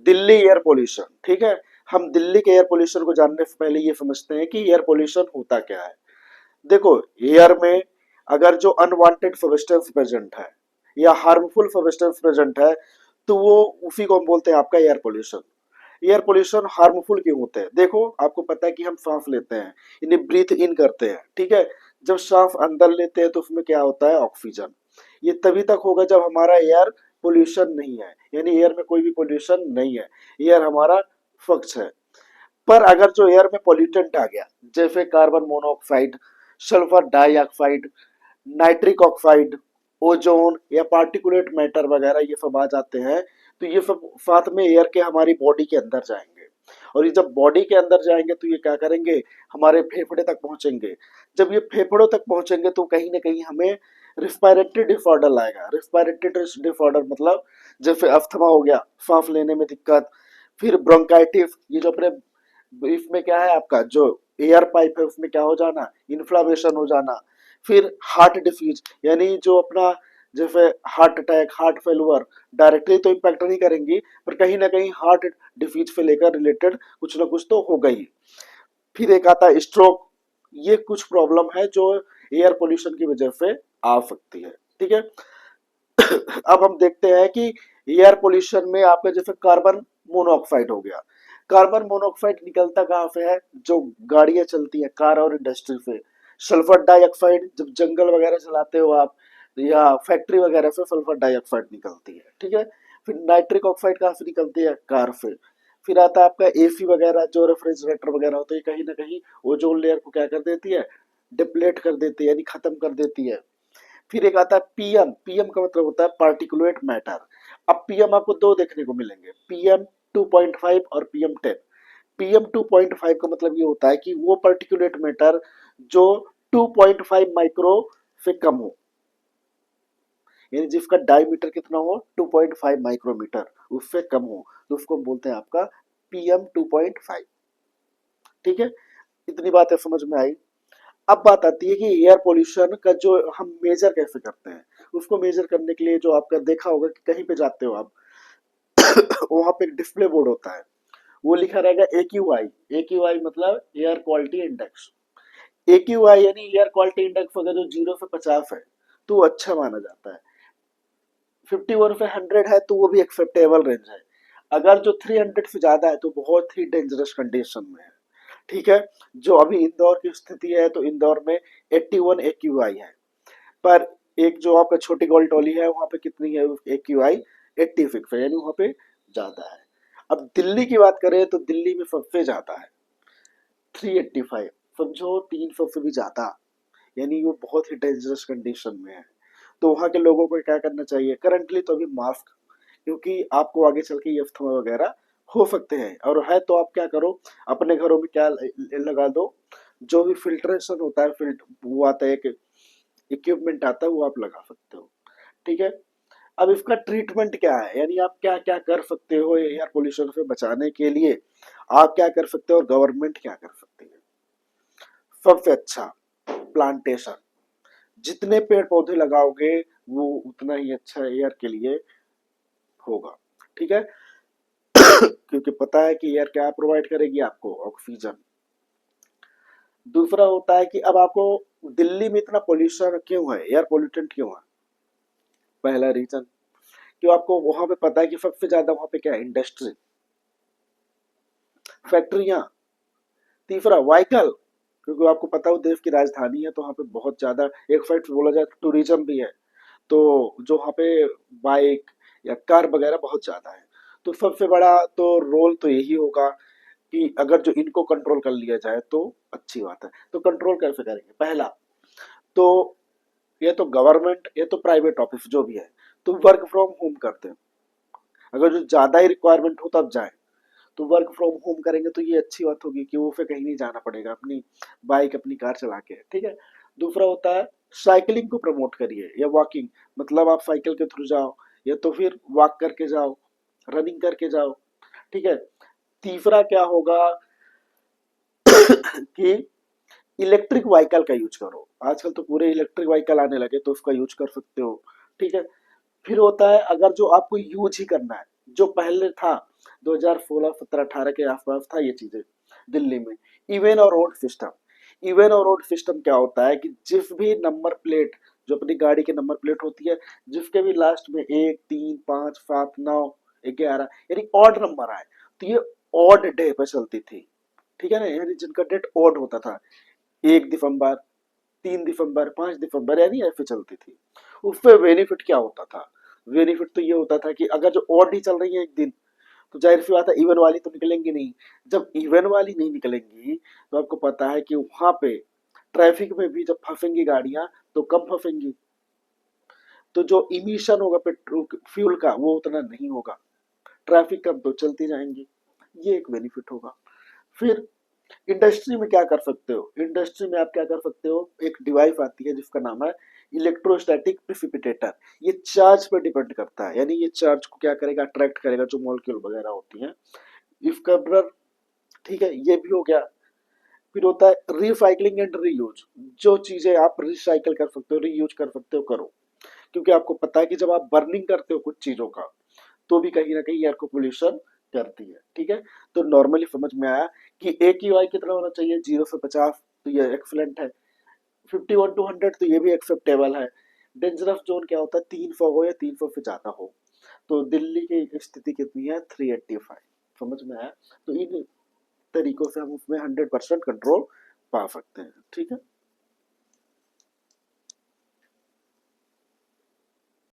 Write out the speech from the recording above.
Delhi air pollution, ठीक है। हम दिल्ली के एयर पोल्यूशन को जानने से पहले ये समझते हैं कि एयर पोल्यूशन होता क्या है। देखो, एयर में अगर जो अनवांटेड सब्सटेंस प्रेजेंट है या हार्मफुल सब्सटेंस प्रेजेंट है, तो वो उसी को हम बोलते हैं आपका air pollution. Air pollution harmful क्यों होते हैं? देखो, आपको पता है कि हम सांस लेते हैं, इन्हें ब्रीथ इन करते हैं, ठीक है। जब सांस अंदर लेते हैं तो उसमें क्या होता है? ऑक्सीजन। ये तभी तक होगा जब हमारा एयर पोल्यूशन नहीं है, यानी एयर में कोई भी पोल्यूशन नहीं है, एयर हमारा स्वच्छ है। पर अगर जो एयर में पोल्यूटेंट आ गया, जैसे carbon monoxide, sulphur dioxide, nitric oxide, ozone या पार्टिकुलेट मैटर वगैरह ये सब आ जाते हैं, तो ये सब साथ में एयर के हमारी बॉडी के अंदर जाएंगे। और ये जब बॉडी के अंदर जाएंगे तो ये क्या करेंगे? हमारे फेफड़े तक पहुंचेंगे। जब ये फेफड़ों तक पहुंचेंगे तो कहीं ना कहीं हमें रिस्पायरेटरी डिसऑर्डर लाएगा। रिस्पायरेटरी डिसऑर्डर मतलब जैसे अस्थमा हो गया, सांस लेने में दिक्कत, फिर ब्रोंकाइटिस, ये जो अपने इसमें क्या है आपका जो एयर पाइप है उसमें क्या हो जाना? इन्फ्लामेशन हो जाना। फिर हार्ट डिसीज, यानी जो अपना जैसे heart attack, heart failure, directly तो इम्पैक्ट नहीं करेंगी, पर कहीं ना कहीं हार्ट डिसीज से लेकर रिलेटेड कुछ ना कुछ तो होगा ही। फिर एक आता है स्ट्रोक। ये कुछ प्रॉब्लम है जो एयर पोल्यूशन की वजह से आ सकती है, ठीक है। अब हम देखते हैं कि एयर पोल्यूशन में आपका जैसे कार्बन मोनोऑक्साइड हो गया। कार्बन मोनोऑक्साइड निकलता कहाँ से है? जो गाड़ियां चलती हैं, कार और इंडस्ट्री से। सल्फर डाइऑक्साइड जब जंगल वगैरह चलाते हो आप, या फैक्ट्री वगैरह से सल्फर डाइऑक्साइड निकलती है, ठीक है। फिर नाइट्रिक ऑक्साइड कहाँ से निकलती है? कार से। फिर आता है आपका एसी वगैरह, जो रेफ्रिजरेटर वगैरह होते हैं, कहीं ना कहीं ओजोन लेयर को क्या कर देती है? डिप्लेट कर देती है, यानी खत्म कर देती है। फिर एक आता है पीएम। पीएम का मतलब होता है पार्टिकुलेट मैटर। अब पीएम आपको दो देखने को मिलेंगे, पीएम 2.5 और पीएम 10। पीएम 2.5 का मतलब ये होता है कि वो पार्टिकुलेट मैटर जो 2.5 माइक्रो से कम हो, यानी जिसका डायमीटर कितना हो? 2.5 माइक्रोमीटर, उससे कम हो, तो उसको हम बोलते हैं आपका पीएम 2.5, ठीक है। इतनी बातें समझ में आई। अब बात आती है कि एयर पोल्यूशन का जो हम मेजर कैसे करते हैं। उसको मेजर करने के लिए जो आपका देखा होगा कि कहीं पे जाते हो आप, वहां पे एक डिस्प्ले बोर्ड होता है, वो लिखा रहेगा AQI। AQI मतलब एयर क्वालिटी इंडेक्स। AQI यानी एयर क्वालिटी इंडेक्स अगर जो 0 से 50 है तो वो अच्छा माना जाता है। 51 से 100 है तो वो भी एक्सेप्टेबल रेंज है। अगर जो 300 से ज्यादा है तो बहुत ही डेंजरस कंडीशन में है, ठीक है। जो अभी इंदौर की स्थिति है, तो इंदौर में 81 AQI है। पर एक जो आपका छोटी गोल टोली है वहां पे कितनी है? AQI 86 है, यानी वहां पे ज्यादा है। अब दिल्ली की बात करें तो दिल्ली में सबसे ज्यादा है 385, समझो 300 से भी ज्यादा, यानी वो बहुत ही डेंजरस कंडीशन में है। तो वहां के लोगों को क्या करना चाहिए? करंटली तो अभी मास्क, क्योंकि आपको आगे चल के ये अस्थमा वगैरह हो सकते हैं, और है तो आप क्या करो, अपने घरों में क्या लगा दो, जो भी फिल्ट्रेशन होता है, वो आता है, एक इक्विपमेंट आता है, वो आप लगा सकते हो, ठीक है। अब इसका ट्रीटमेंट क्या है, यानी आप क्या क्या कर सकते हो एयर पोल्यूशन से बचाने के लिए? आप क्या कर सकते हो और गवर्नमेंट क्या कर सकती है? सबसे अच्छा, प्लांटेशन। जितने पेड़ पौधे लगाओगे वो उतना ही अच्छा एयर के लिए होगा, ठीक है। क्योंकि पता है कि एयर क्या प्रोवाइड करेगी आपको? ऑक्सीजन। दूसरा होता है कि अब आपको दिल्ली में इतना पोल्यूशन क्यों है, एयर पोल्यूटेंट क्यों है? पहला रीजन, क्यों आपको वहां पे पता है कि सबसे ज्यादा वहां पे क्या है? इंडस्ट्री, फैक्ट्रियां। तीसरा व्हीकल, क्योंकि आपको पता हो देश की राजधानी है तो वहाँ पे बहुत ज्यादा, एक साइड से बोला जाए तो टूरिज्म भी है, तो जो वहाँ पे बाइक या कार वगैरह बहुत ज्यादा है। तो सबसे बड़ा तो रोल तो यही होगा कि अगर जो इनको कंट्रोल कर लिया जाए तो अच्छी बात है। तो कंट्रोल कैसे करेंगे? पहला तो ये तो गवर्नमेंट, ये तो प्राइवेट ऑफिस जो भी है, तो वर्क फ्रॉम होम करते हैं। अगर जो ज्यादा ही रिक्वायरमेंट हो तब जाए, तो वर्क फ्रॉम होम करेंगे तो ये अच्छी बात होगी कि वो फिर कहीं नहीं जाना पड़ेगा, अपनी बाइक अपनी कार चला के, ठीक है। दूसरा होता है साइकिलिंग को प्रमोट करिए या वॉकिंग, मतलब आप साइकिल के थ्रू जाओ या तो फिर वॉक करके जाओ, रनिंग करके जाओ, ठीक है। तीसरा क्या होगा कि इलेक्ट्रिक व्हीकल का यूज करो। आजकल तो पूरे इलेक्ट्रिक व्हीकल आने लगे तो उसका यूज कर सकते हो, ठीक है। फिर होता है अगर जो आपको यूज ही करना है, जो पहले था 2016 17 18 के आसपास था ये चीजें दिल्ली में। इवन और ओड सिस्टम, इवन और ओड सिस्टम क्या होता है कि जिस भी नंबर प्लेट, जो अपनी गाड़ी की नंबर प्लेट होती है, जिसके भी लास्ट में 1 3 5 7 9 11 यानी ऑड नंबर आए, तो ये ऑड डे पे चलती थी, ठीक है ना, यानी जिनका डेट ऑड होता था, 1 दिसंबर, 3 दिसंबर, 5 दिसंबर, यानी ऐसे चलती थी। उससे बेनिफिट क्या होता था? बेनिफिट तो ये होता था कि अगर जो ऑड ही चल रही है एक दिन, तो जाहिर सी बात है इवन वाली तो निकलेंगी नहीं। जब इवन वाली नहीं निकलेंगी, तो आपको पता है कि वहां पे ट्रैफिक में भी जब फंसेंगी गाड़ियां, तो कम फंसेंगी, तो जो इमिशन होगा पेट्रोल फ्यूल का वो उतना नहीं होगा, ट्रैफिक कम तो चलती जाएंगी। ये एक बेनिफिट होगा। फिर इंडस्ट्री में क्या कर सकते हो? इंडस्ट्री में आप क्या कर सकते हो, एक डिवाइस आती है जिसका नाम है इलेक्ट्रोस्टैटिक प्रिसिपिटेटर। ये चार्ज पर डिपेंड करता है, यानी ये चार्ज को क्या करेगा, अट्रैक्ट करेगा जो मॉलिक्यूल वगैरह होती हैं, इसका ब्रर, ठीक है, ये भी हो गया। फिर होता है रिसाइकलिंग एंड रीयूज, जो चीजें आप रिसाइकल कर सकते हो, रीयूज कर सकते हो, करो। क्योंकि आपको पता है कि जब आप बर्निंग करते हो कुछ चीजों का, तो भी कहीं ना कहीं एयर को पोल्यूशन करती है, ठीक है। तो नॉर्मली समझ में आया कि ए की वाई कितना होना चाहिए, 0 से 50, तो ये एक्सलेंट है। 51 to 100 तो ये भी एक्सेप्टेबल है। डेंजरस जोन क्या होता है, 300 हो या 300 से ज्यादा हो। तो दिल्ली की स्थिति कितनी है, 385। समझ में आया? तो इन तरीकों से हम उसमें 100% कंट्रोल पा सकते हैं, ठीक है।